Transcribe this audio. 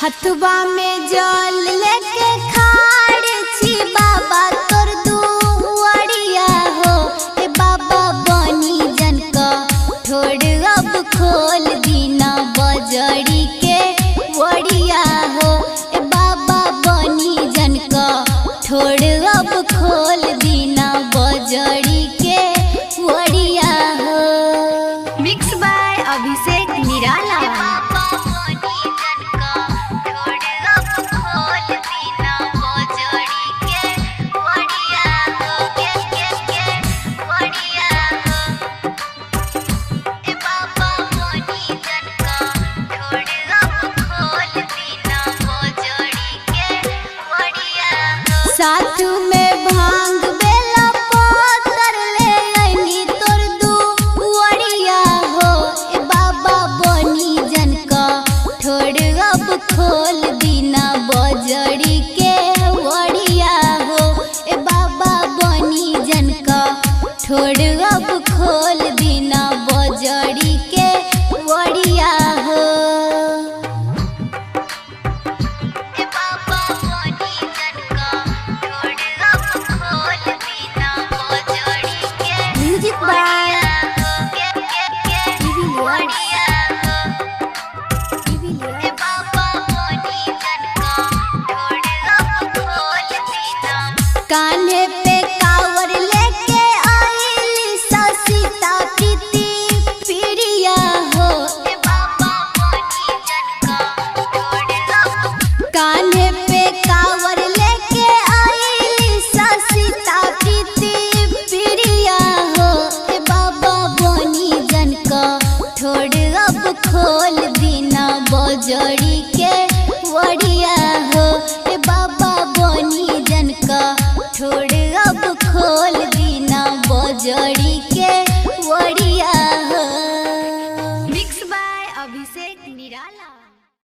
हथुबा में जल लेके खाड़ छी बाबा तोर दुआरिया हो। ए बाबा बनी जन का ठोड़ अब खोल दीना बजड़ी के वड़िया हो। ए बाबा बनी जन का ठोड़ अब खोल दीना बजड़ी के वड़िया हो। मिक्स बाय अभिषेक निराला। साथ में भांग बेला पतर ले आईनी तोर दुआरिया हो। ए बाबा बनी जन का ठोड़ अब खोल दीना बजड़ी के